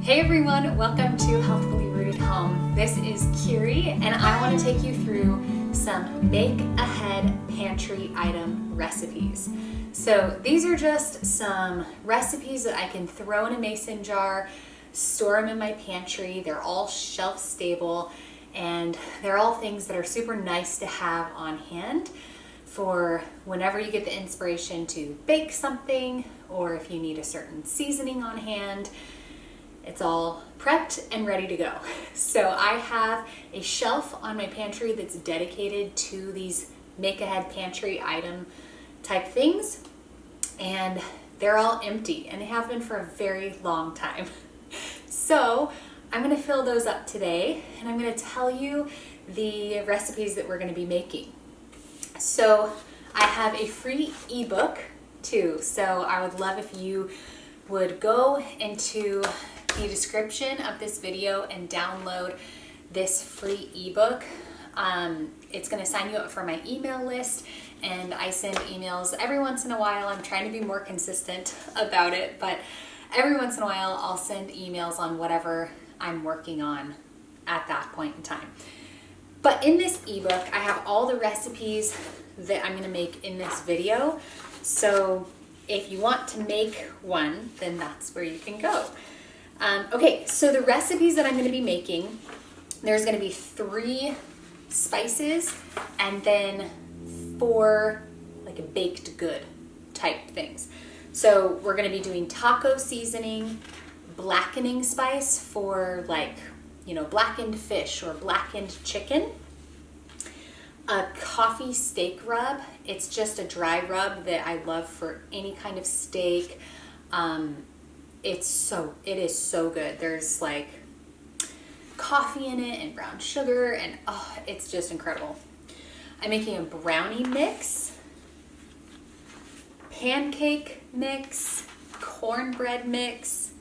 Hey everyone, welcome to Healthfully Rooted Home. This is Kiri and I want to take you through some make ahead pantry item recipes. So these are just some recipes that I can throw in a mason jar, store them in my pantry. They're all shelf stable and they're all things that are super nice to have on hand for whenever you get the inspiration to bake something or if you need a certain seasoning on hand. It's all prepped and ready to go. So I have a shelf on my pantry that's dedicated to these make ahead pantry item type things, and they're all empty and they have been for a very long time. So I'm gonna fill those up today and I'm gonna tell you the recipes that we're gonna be making. So I have a free ebook too, so I would love if you would go into the description of this video and download this free ebook. It's going to sign you up for my email list, and I send emails every once in a while. I'm trying to be more consistent about it, but every once in a while I'll send emails on whatever I'm working on at that point in time. But in this ebook I have all the recipes that I'm going to make in this video, so if you want to make one, then that's where you can go. Okay, so the recipes that I'm going to be making, there's going to be 3 spices and then 4 like a baked good type things. So we're going to be doing taco seasoning, blackening spice for like, blackened fish or blackened chicken, a coffee steak rub. It's just a dry rub that I love for any kind of steak. It is so good. There's like coffee in it and brown sugar and it's just incredible. I'm making a brownie mix, pancake mix, cornbread mix,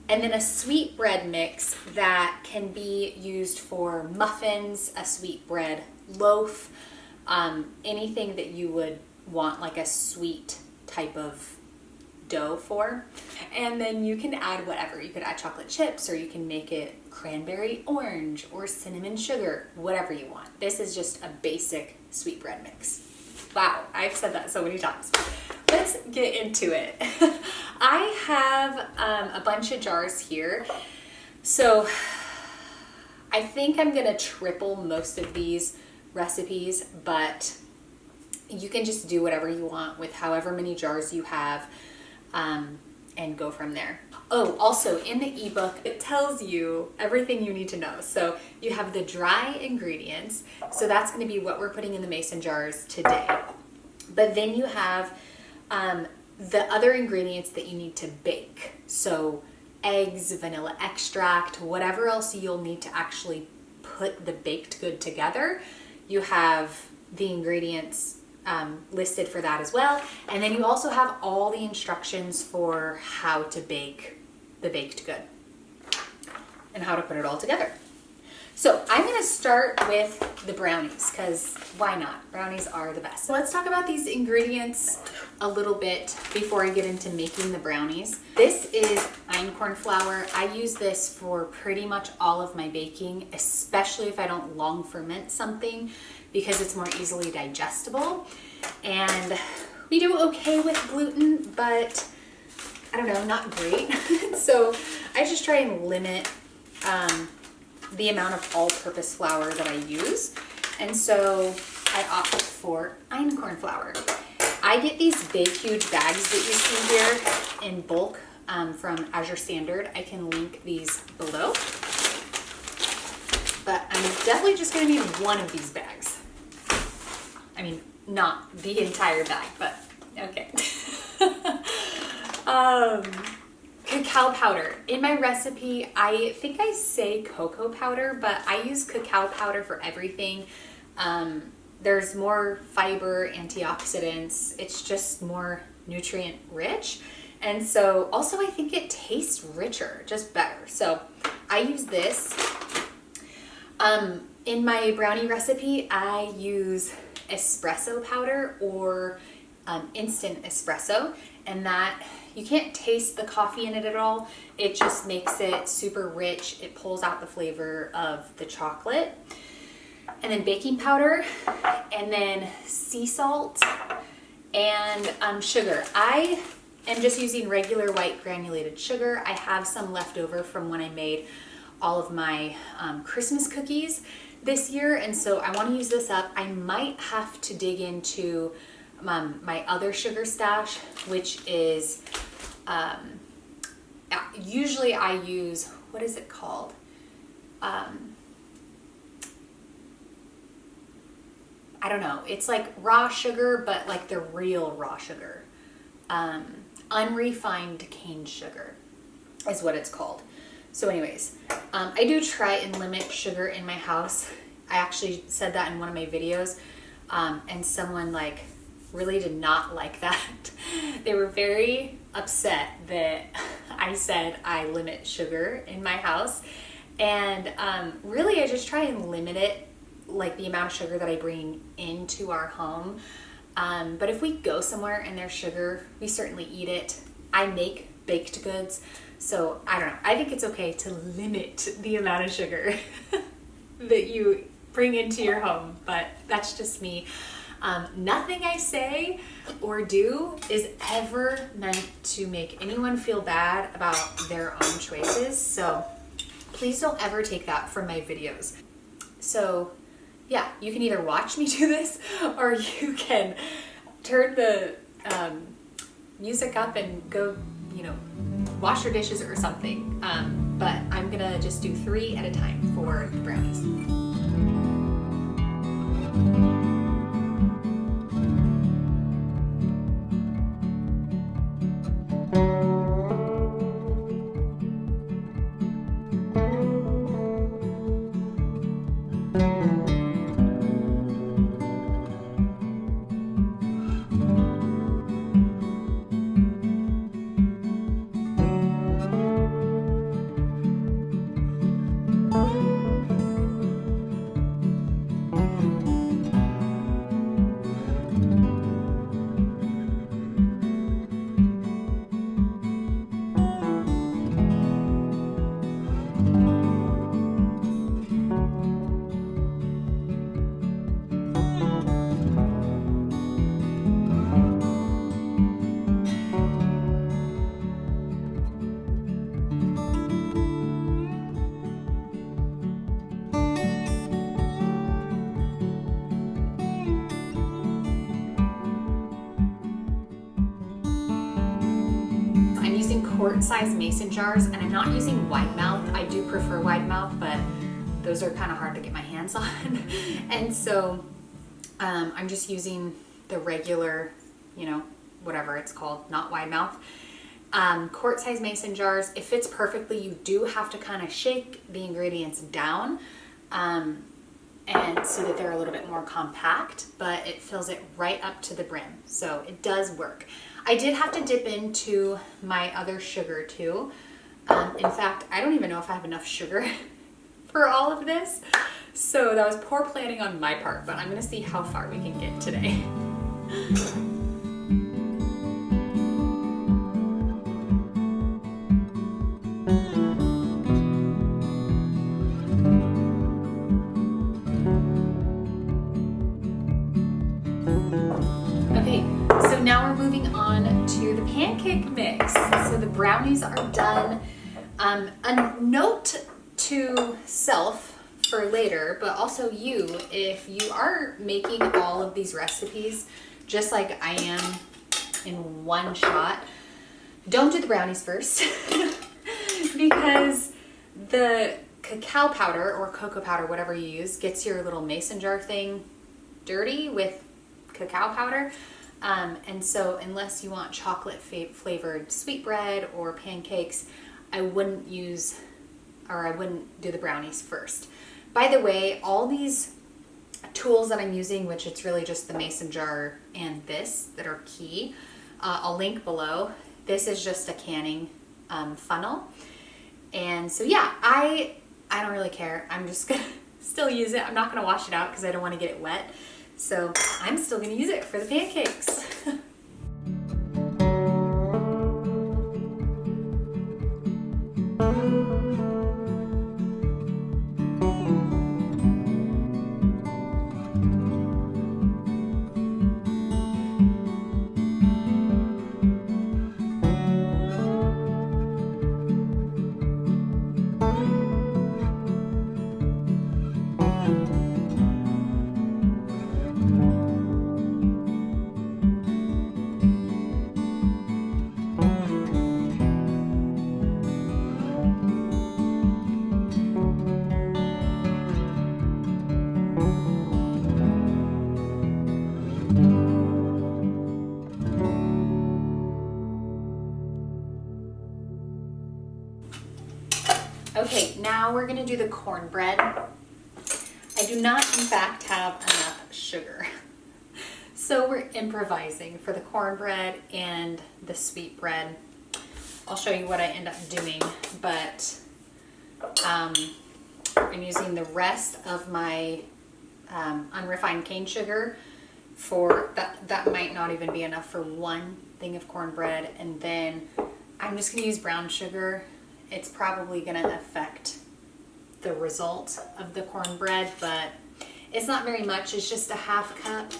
and then a sweetbread mix that can be used for muffins, a sweetbread loaf, anything that you would want like a sweet type of dough for. And then you can add whatever. You could add chocolate chips, or you can make it cranberry orange or cinnamon sugar, whatever you want. This is just a basic sweetbread mix. Wow, I've said that so many times. Let's get into it. I have a bunch of jars here. So I think I'm gonna triple most of these recipes, but you can just do whatever you want with however many jars you have. And go from there. Oh, also in the ebook, it tells you everything you need to know. So you have the dry ingredients. So that's going to be what we're putting in the mason jars today. But then you have the other ingredients that you need to bake. So eggs, vanilla extract, whatever else you'll need to actually put the baked good together. You have the ingredients listed for that as well. And then you also have all the instructions for how to bake the baked good and how to put it all together. So I'm going to start with the brownies because why not? Brownies are the best. So let's talk about these ingredients a little bit before I get into making the brownies. This is einkorn flour. I use this for pretty much all of my baking, especially if I don't long ferment something, because it's more easily digestible. And we do okay with gluten, but I don't know, not great. So I just try and limit the amount of all-purpose flour that I use. And so I opt for einkorn flour. I get these big, huge bags that you see here in bulk from Azure Standard. I can link these below. But I'm definitely just going to need one of these bags. I mean, not the entire bag, but okay. Cacao powder. In my recipe, I think I say cocoa powder, but I use cacao powder for everything. There's more fiber, antioxidants. It's just more nutrient rich. And so also I think it tastes richer, just better. So I use this. In my brownie recipe, I use espresso powder or instant espresso. and that you can't taste the coffee in it at all. It just makes it super rich. It pulls out the flavor of the chocolate. And then baking powder, and then sea salt, and sugar. I am just using regular white granulated sugar. I have some left over from when I made all of my Christmas cookies this year, and so I want to use this up. I might have to dig into my other sugar stash, which is usually I use, what is it called? I don't know. It's like raw sugar, but like the real raw sugar. Unrefined cane sugar is what it's called. So anyways, I do try and limit sugar in my house. I actually said that in one of my videos, and someone like really did not like that. They were very upset that I said I limit sugar in my house. And really I just try and limit it, like the amount of sugar that I bring into our home. But if we go somewhere and there's sugar, we certainly eat it. I make baked goods, so I don't know. I think it's okay to limit the amount of sugar that you bring into your home, but that's just me. Nothing I say or do is ever meant to make anyone feel bad about their own choices, so please don't ever take that from my videos. So yeah, you can either watch me do this or you can turn the music up and go, wash your dishes or something. But I'm gonna just do 3 at a time for the brownies. Quart-sized mason jars, and I'm not using wide mouth. I do prefer wide mouth, but those are kind of hard to get my hands on. And so I'm just using the regular, whatever it's called, not wide mouth. Quart-sized mason jars, it fits perfectly. You do have to kind of shake the ingredients down and so that they're a little bit more compact, but it fills it right up to the brim. So it does work. I did have to dip into my other sugar too. In fact, I don't even know if I have enough sugar for all of this. So that was poor planning on my part, but I'm gonna see how far we can get today. Now we're moving on to the pancake mix. So the brownies are done. A note to self for later, but also you, if you are making all of these recipes just like I am in one shot, don't do the brownies first because the cacao powder or cocoa powder, whatever you use, gets your little mason jar thing dirty with cacao powder. And so unless you want chocolate flavored sweetbread or pancakes, I wouldn't do the brownies first. By the way, all these tools that I'm using, which it's really just the mason jar and this that are key, I'll link below. This is just a canning funnel. And so yeah, I don't really care. I'm just gonna still use it. I'm not gonna wash it out because I don't want to get it wet. So I'm still gonna use it for the pancakes. Okay, now we're gonna do the cornbread. I do not, in fact, have enough sugar. So we're improvising for the cornbread and the sweetbread. I'll show you what I end up doing, but I'm using the rest of my unrefined cane sugar for that might not even be enough for one thing of cornbread, and then I'm just gonna use brown sugar. It's probably gonna affect the result of the cornbread, but it's not very much. It's just a half cup.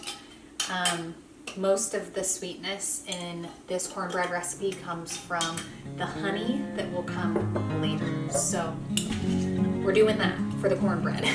Most of the sweetness in this cornbread recipe comes from the honey that will come later. So we're doing that for the cornbread.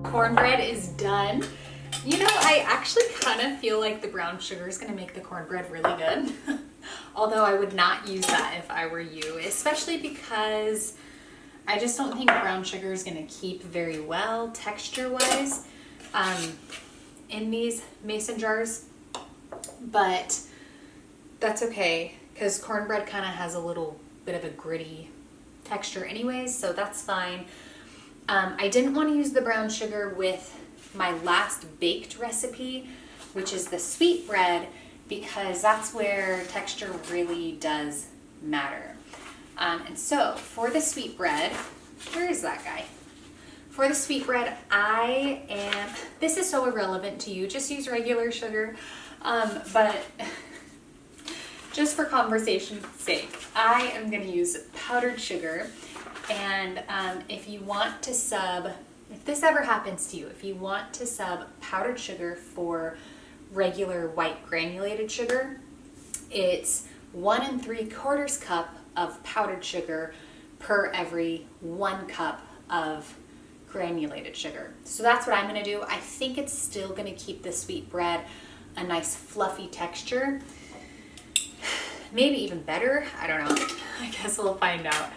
Cornbread is done. You know, I actually kind of feel like the brown sugar is going to make the cornbread really good. Although I would not use that if I were you, especially because I just don't think brown sugar is going to keep very well texture-wise in these mason jars. But that's okay, because cornbread kind of has a little bit of a gritty texture anyways, so that's fine. I didn't want to use the brown sugar with my last baked recipe, which is the sweetbread, because that's where texture really does matter. And so for the sweetbread, where is that guy? For the sweetbread, this is so irrelevant to you, just use regular sugar, but just for conversation's sake, I am going to use powdered sugar. And if you want to if this ever happens to you, if you want to sub powdered sugar for regular white granulated sugar, it's 1 3/4 cup of powdered sugar per every 1 cup of granulated sugar. So that's what I'm going to do. I think it's still going to keep the sweetbread a nice fluffy texture. Maybe even better. I don't know. I guess we'll find out.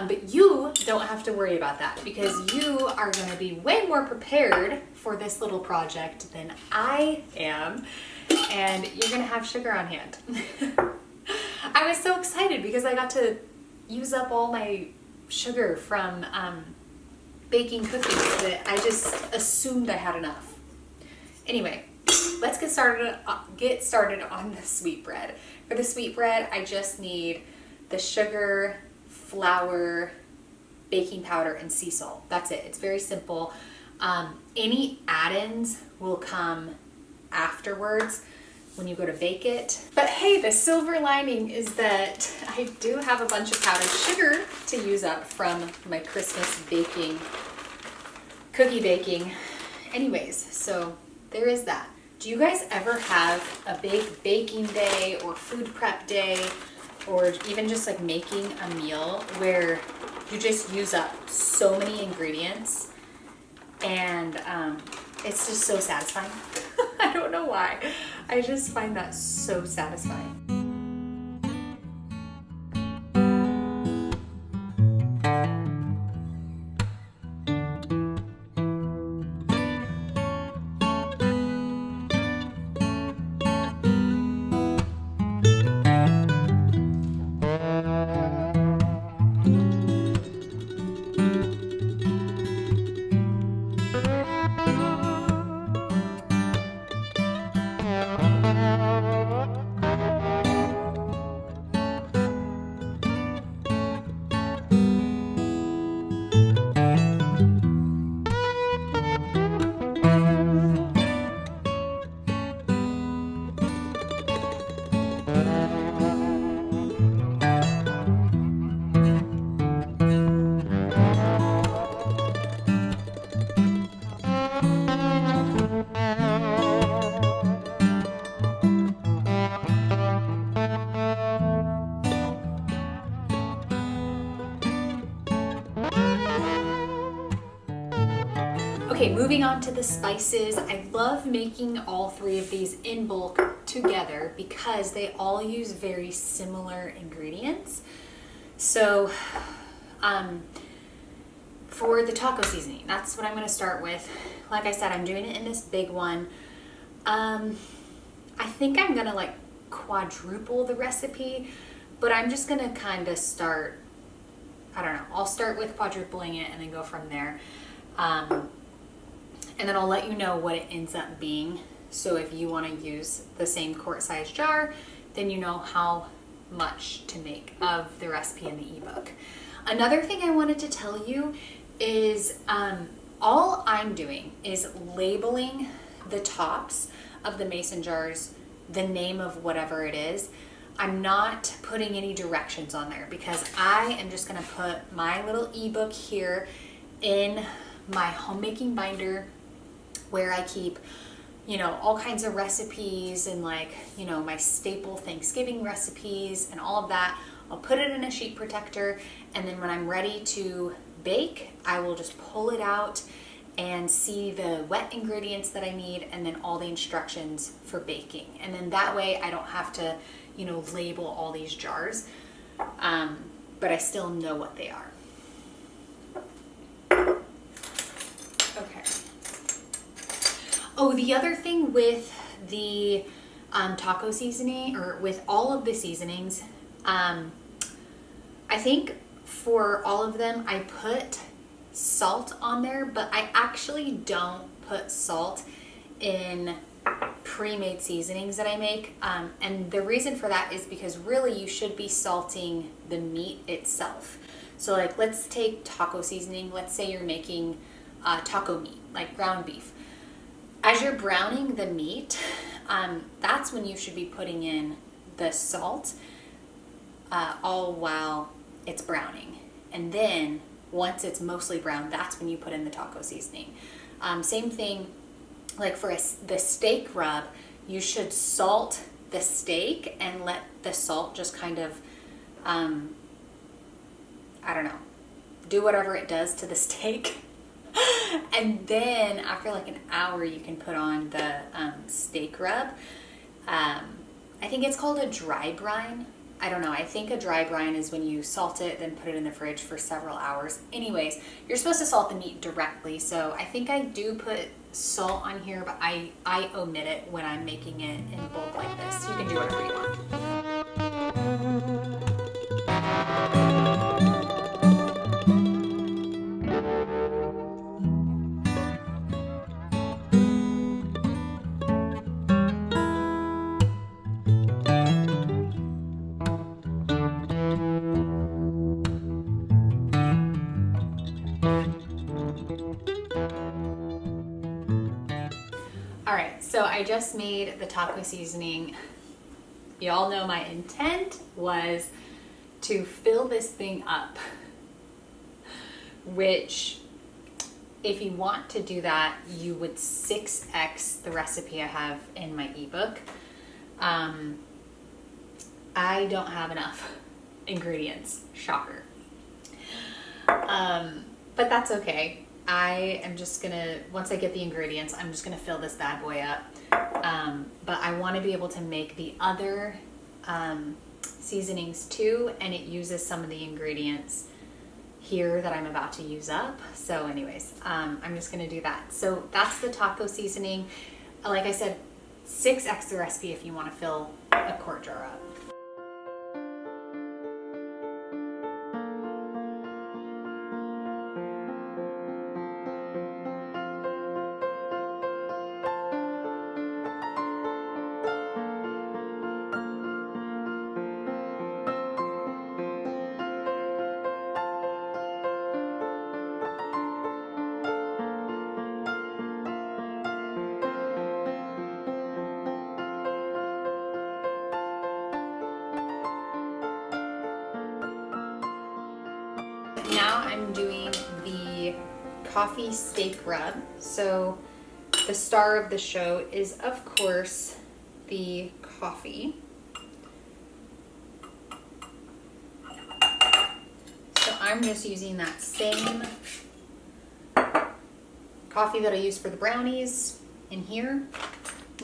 But you don't have to worry about that, because you are going to be way more prepared for this little project than I am, and you're going to have sugar on hand. I was so excited because I got to use up all my sugar from baking cookies that I just assumed I had enough. Anyway, let's get started on the sweetbread. For the sweetbread, I just need the sugar, flour, baking powder, and sea salt. That's it. It's very simple. Any add-ins will come afterwards when you go to bake it. But hey, the silver lining is that I do have a bunch of powdered sugar to use up from my Christmas cookie baking. Anyways, so there is that. Do you guys ever have a big baking day or food prep day, or even just like making a meal where you just use up so many ingredients and it's just so satisfying? I don't know why. I just find that so satisfying. Okay, moving on to the spices. I love making all three of these in bulk together because they all use very similar ingredients. So, for the taco seasoning, that's what I'm going to start with. Like I said, I'm doing it in this big one. I think I'm going to like quadruple the recipe, but I'm just going to kind of start, I don't know, I'll start with quadrupling it and then go from there. And then I'll let you know what it ends up being. So if you want to use the same quart size jar, then you know how much to make of the recipe in the ebook. Another thing I wanted to tell you is all I'm doing is labeling the tops of the mason jars, the name of whatever it is. I'm not putting any directions on there because I am just going to put my little ebook here in my homemaking binder where I keep, you know, all kinds of recipes and like, you know, my staple Thanksgiving recipes and all of that. I'll put it in a sheet protector, and then when I'm ready to bake, I will just pull it out and see the wet ingredients that I need and then all the instructions for baking. And then that way I don't have to, you know, label all these jars, but I still know what they are. Okay. Oh, the other thing with the taco seasoning, or with all of the seasonings, I think for all of them I put salt on there, but I actually don't put salt in pre-made seasonings that I make. And the reason for that is because really you should be salting the meat itself. So like, let's take taco seasoning. Let's say you're making taco meat, like ground beef. As you're browning the meat, that's when you should be putting in the salt, all while it's browning. And then once it's mostly brown, that's when you put in the taco seasoning. Same thing, like for the steak rub, you should salt the steak and let the salt just kind of, I don't know, do whatever it does to the steak. And then after like an hour, you can put on the steak rub. I think it's called a dry brine. I don't know. I think a dry brine is when you salt it, then put it in the fridge for several hours. Anyways, you're supposed to salt the meat directly. So I think I do put salt on here, but I omit it when I'm making it in bulk like this. You can do whatever you want. All right, so I just made the taco seasoning. Y'all know my intent was to fill this thing up, which if you want to do that, you would 6x the recipe I have in my ebook. I don't have enough ingredients, shocker. But that's okay. I am just gonna, once I get the ingredients, I'm just gonna fill this bad boy up. But I wanna be able to make the other seasonings too, and it uses some of the ingredients here that I'm about to use up. So anyways, I'm just gonna do that. So that's the taco seasoning. Like I said, 6x the recipe if you wanna fill a quart jar up. Now I'm doing the coffee steak rub. So the star of the show is, of course, the coffee. So I'm just using that same coffee that I use for the brownies in here.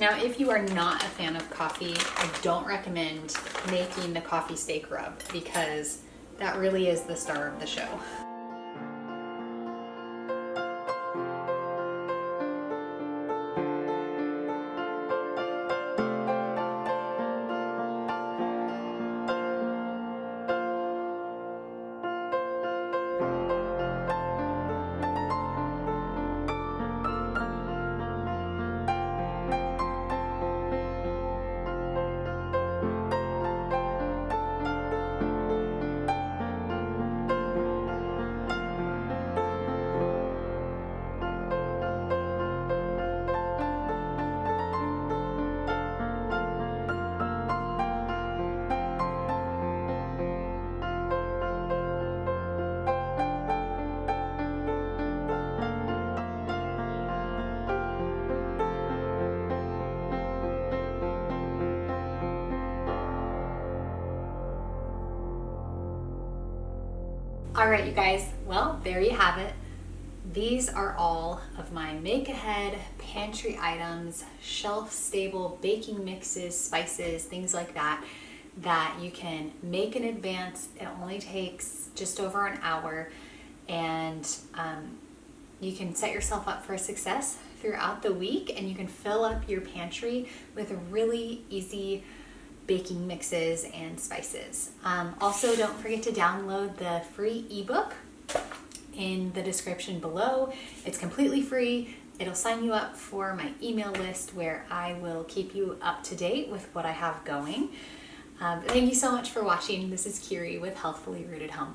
Now, if you are not a fan of coffee, I don't recommend making the coffee steak rub because that really is the star of the show. All right, you guys, well, there you have it. These are all of my make ahead pantry items, shelf stable baking mixes, spices, things like that, that you can make in advance. It only takes just over an hour, and you can set yourself up for success throughout the week, and you can fill up your pantry with really easy baking mixes and spices. Also, don't forget to download the free ebook in the description below. It's completely free. It'll sign you up for my email list where I will keep you up to date with what I have going. Thank you so much for watching. This is Kiri with Healthfully Rooted Home.